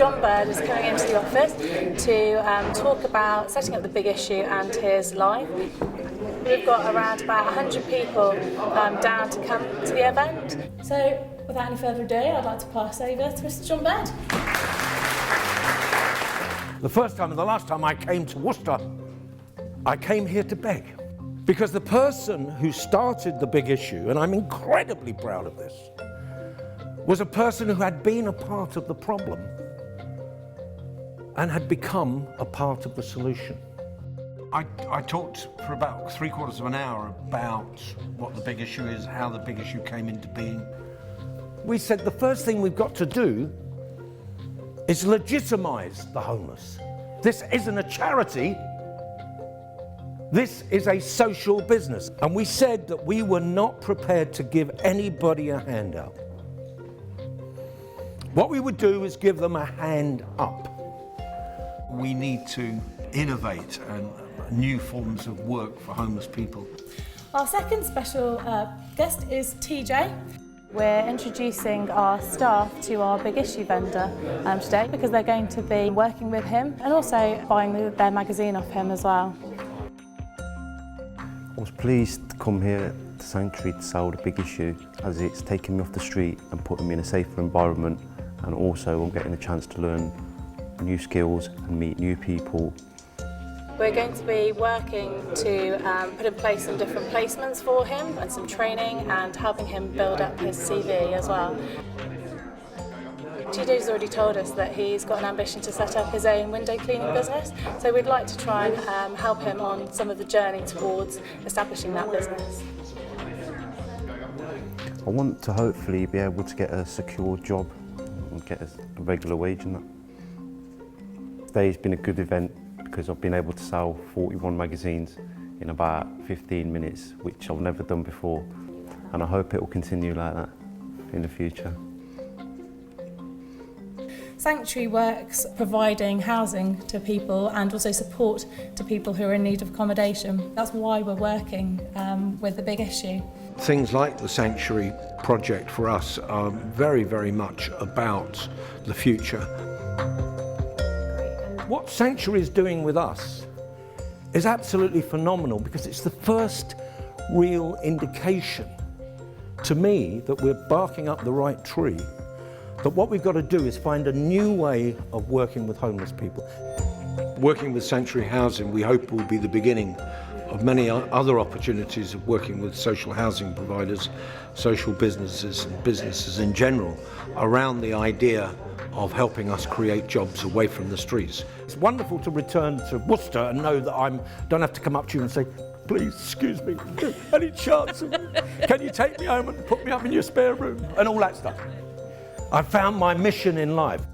John Bird is coming into the office to talk about setting up the Big Issue and his life. We've got around about 100 people down to come to the event. So without any further ado, I'd like to pass over to Mr. John Bird. The first time and the last time I came to Worcester, I came here to beg. Because the person who started the Big Issue, and I'm incredibly proud of this, was a person who had been a part of the problem and had become a part of the solution. I talked for about 3/4 of an hour about what the Big Issue is, how the Big Issue came into being. We said the first thing we've got to do is legitimise the homeless. This isn't a charity, this is a social business. And we said that we were not prepared to give anybody a handout. What we would do is give them a hand up. We need to innovate and new forms of work for homeless people. Our second special guest is TJ. We're introducing our staff to our Big Issue vendor today because they're going to be working with him and also buying their magazine off him as well. I was pleased to come here to Sanctuary to sell the Big Issue, as it's taken me off the street and putting me in a safer environment, and also I'm getting a chance to learn new skills and meet new people. We're going to be working to put in place some different placements for him and some training and helping him build up his CV as well. TJ's already told us that he's got an ambition to set up his own window cleaning business, so we'd like to try and help him on some of the journey towards establishing that business. I want to hopefully be able to get a secure job and get a regular wage in that. Today's been a good event because I've been able to sell 41 magazines in about 15 minutes, which I've never done before, and I hope it will continue like that in the future. Sanctuary works providing housing to people and also support to people who are in need of accommodation. That's why we're working with the Big Issue. Things like the Sanctuary project for us are very, very much about the future. What Sanctuary is doing with us is absolutely phenomenal because it's the first real indication to me that we're barking up the right tree, that what we've got to do is find a new way of working with homeless people. Working with Sanctuary Housing, we hope, will be the beginning of many other opportunities of working with social housing providers, social businesses and businesses in general around the idea of helping us create jobs away from the streets. It's wonderful to return to Worcester and know that I don't have to come up to you and say, please, excuse me, any chance? Can you take me home and put me up in your spare room? And all that stuff. I found my mission in life.